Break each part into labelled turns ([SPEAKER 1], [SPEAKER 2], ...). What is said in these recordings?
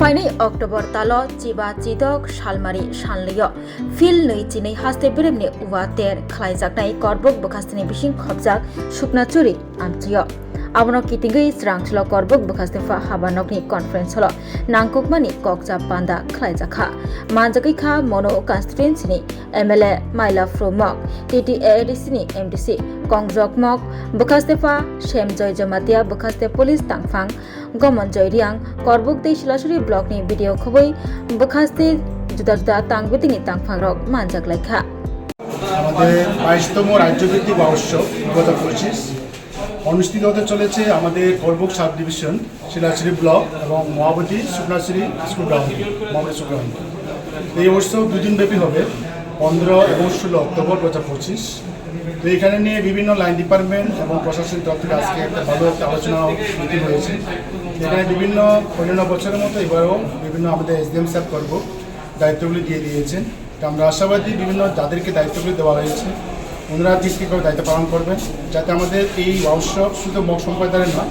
[SPEAKER 1] Faini October talo chiba chidok shalmari shanliyo fil nei chinei haste beremni uwater khlaijaknai korbok bwkhastini bising khobjak suknachuri amchaio abono kitingui Swrangchati korbok bwkhastefa habanokni conference holo nangkokmani kokja panda khlaijakha manjakai kha mono constituency ni MLA Maila Fromok TTADC ni MDC Kongjokmok bwkhastefa Semjoy Jamatia bwkhaste police tangphang গমন জয়রিয়াং করবুকতেই শিলাসুরি ব্লকনি video খবই বখাস্তে জুদা জুদা তাংবিতিনি তাংফাংরক মানজাক লাইখা
[SPEAKER 2] আমাদের 22তম রাজ্যভিত্তিক মহোৎসব 2025 অনুষ্ঠিত হতে চলেছে আমাদের Karbook sub division শিলাসুরি block এবং মহাবতী শুক্লাশ্রী school ground মহাবতী school ground. এই উৎসব দুদিন ব্যাপী হবে 15 এবং 16 অক্টোবর 2025। তো এখানে নিয়ে বিভিন্ন লাইন ডিপার্টমেন্ট এবং প্রশাসনিক তরফ থেকে আজকে একটা ভালো একটা আলোচনা মিটিং হয়েছে। এখানে বিভিন্ন অন্যান্য বছরের মতো এবারেও বিভিন্ন আমাদের SDM স্যার করব দায়িত্বগুলি দিয়ে দিয়েছেন। তো আমরা আশাবাদী বিভিন্ন যাদেরকে দায়িত্বগুলি দেওয়া হয়েছে ওনারা ঠিকঠাকভাবে দায়িত্ব পালন করবেন, যাতে আমাদের এই উৎসব শুধু মগ সম্প্রদায়ের না,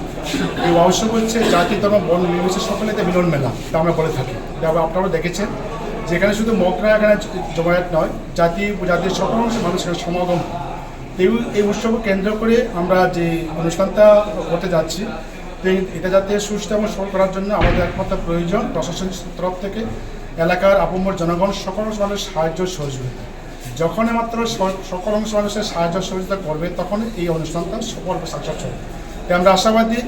[SPEAKER 2] এই উৎসব হচ্ছে জাতি ধর্ম বর্ণ নির্বিশেষে সকলেতে মিলন মেলা, তা আমরা বলে থাকি। তবে আপনারা দেখেছেন যেখানে শুধু মগরা এখানে জমায়েত নয়, জাতির সকল মানুষের সমাগম। এই উৎসবকে কেন্দ্র করে আমরা যে অনুষ্ঠানটা করতে যাচ্ছি, এটা যাতে সুষ্ঠু এবং সফল করার জন্য আমাদের একমাত্র প্রয়োজন প্রশাসনিক তরফ থেকে এলাকার আপমর জনগণ সকল মানুষের সাহায্য সহযোগিতা। যখন মাত্র সকল অংশ মানুষের সাহায্য সহযোগিতা করবে তখন এই অনুষ্ঠানটা সফল সাকসেস হবে। তাই আমরা আশাবাদী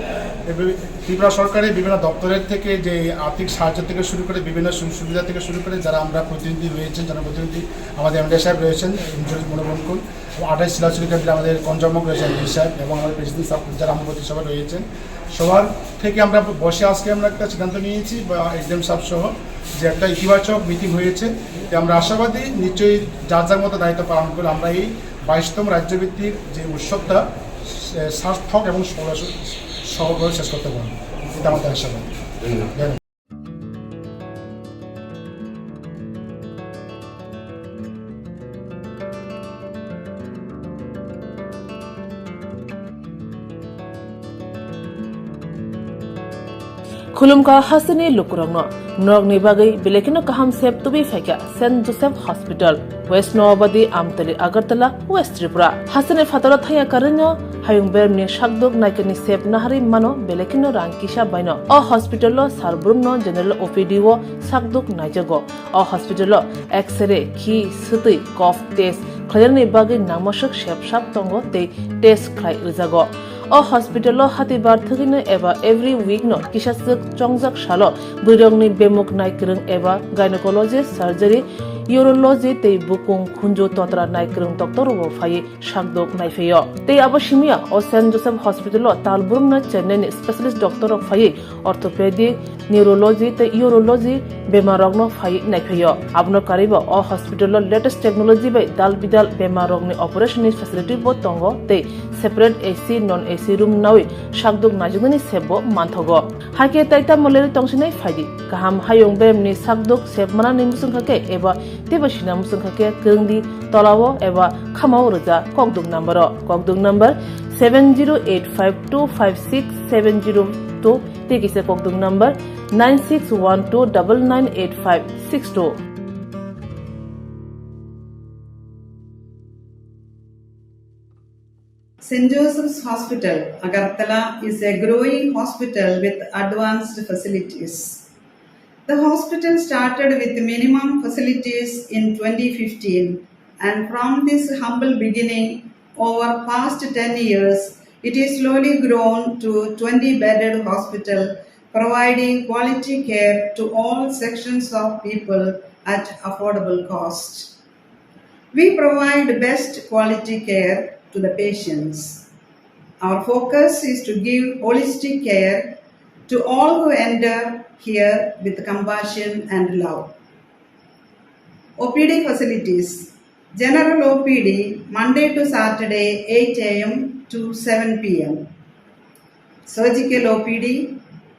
[SPEAKER 2] ত্রিপুরা সরকারের বিভিন্ন দপ্তরের থেকে যে আর্থিক সাহায্য থেকে শুরু করে বিভিন্ন সুবিধা থেকে শুরু করে যারা আমরা প্রতিনিধি রয়েছেন, জনপ্রতিনিধি আমাদের MLA সাহেব রয়েছেন মনোবনকুল, 28 শিলাচুরি কেন্দ্রে আমাদের কঞ্জমক রয়েছেন MD সাহেব এবং আমাদের প্রেসিডেন্ট সাহেব যারা আমাদের সবাই রয়েছেন, সবার থেকে আমরা বসে আজকে আমরা একটা সিদ্ধান্ত নিয়েছি বা SDM সাহেব সহ যে একটা ইতিবাচক মিটিং হয়েছে। আমরা আশাবাদী নিশ্চয়ই যার যার মতো দায়িত্ব পালন করে আমরা এই 22তম রাজ্যভিত্তিক যে উৎসবটা সার্থক এবং সফলভাবে শেষ করতে পারব, এটা আমাদের আশাবাদী।
[SPEAKER 3] खुलुमका हासनी लुकुरंगनो नरगनि बागै बेलेकिनो काहाम सेब तुबि फाइका सेन्ट जोसेफ हॉस्पिटल वेस्ट नवाबदी आमतली अगरतला वेस्ट त्रिपुरा हासने फातरा थाया करनो हायुं बेरमनि शाकदुक नायकनि सेब नाहारि मानो बेलेकिनो रांकिसा बायनो अ हॉस्पिटल सारब्रुमनो जनरल OPD वो शाकदुक नायजगो अ हॉस्पिटल एक्सरे खि सुतै कफ टेस्ट खयरनि बागै नामसक सेबसाब तंगो ते टेस्ट खाय रजागो अ हॉस्पिटल हातिबार थगिनो एबा एवरी वीक नो किसासक चंगजाक सालो बुरंगनि बेमुक नायक्रं एबा गायनेकोलॉजिस्ट सर्जरी यूरोलॉजी ते बुकुं खुंजो तोत्रा नायक्रं डॉक्टर वो फाये शाकदोक नायफेयो ते अबशिमिया अ सेंट जोसेफ हॉस्पिटल तालबुरम न चेन्नई स्पेशलिस्ट डॉक्टर ऑफ फाये ऑर्थोपेडिक न्यूरोलॉजी ते यूरोलॉजी बेमारगनो फाये नायफेयो आबनो कारिबो अ हॉस्पिटल लेटेस्ट टेक्नोलॉजी बाय दाल बिदाल बेमारगनि ऑपरेशन फैसिलिटी बो तंगो ते separate AC non AC room नावे शाकदुक नाजुगनि सेबो मानथगो हाके ताइता मलेरि तंसिनै फायदि गाहाम हायुं बेरमनि शाकदुक सेबमाना निमुसुंखाके एबा तेबसिना मुसुंखाके गंदि तलावो एबा खामाव रजा ककदुक number 7085256702 तेकिसे ककदुक number 9612998562।
[SPEAKER 4] St. Joseph's Hospital, Agartala is a growing hospital with advanced facilities. The hospital started with minimum facilities in 2015, and from this humble beginning, over past 10 years, it is slowly grown to 20-bedded hospital, providing quality care to all sections of people at affordable cost. We provide best quality care to the patients. Our focus is to give holistic care to all who enter here with compassion and love. OPD facilities. General OPD Monday to Saturday 8 AM to 7 PM. Surgical OPD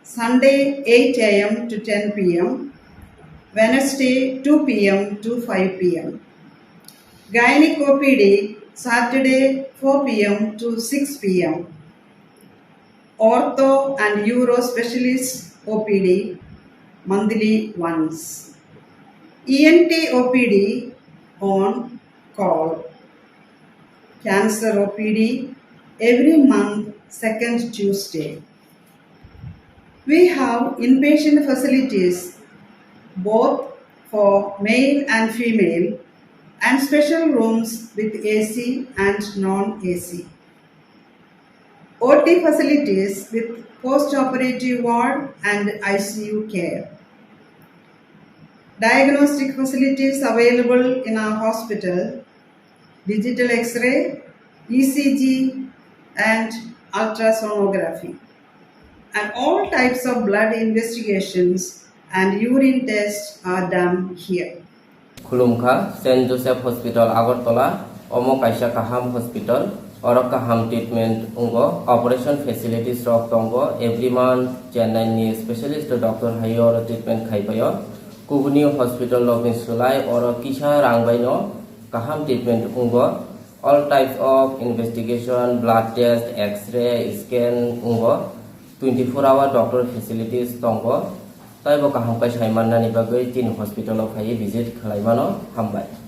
[SPEAKER 4] Sunday 8 AM to 10 PM. Wednesday 2 PM to 5 PM. Gynec OPD Saturday 4 PM to 6 PM. Ortho and Uro Specialist OPD monthly once. ENT OPD on call. Cancer OPD every month, second Tuesday. We have inpatient facilities both for male and female and special rooms with AC and non-AC. OT facilities with post-operative ward and ICU care. Diagnostic facilities available in our hospital, digital X-ray, ECG and ultrasonography. And all types of blood investigations and urine tests are done here.
[SPEAKER 5] Khulumkha, St. Joseph Hospital, Agartala, Omo Kaisha Kaham Hospital, Oro Kaham Treatment Ungo, Operation Facilities Rock Tongo, every month, Chennai Specialist Dr. Hayor Treatment Kaipayo, Kubuni Hospital Lokin Sulai, Oro Kisha Rangbaino, Kaham Treatment Ungo, all types of investigation, blood test, X-ray, scan Ungo, 24-hour doctor facilities Tongo, Taibo Kaham Kai Shaiman Nani Bagai, Tin Hospital of Hai visit Khwlainani, Hambai.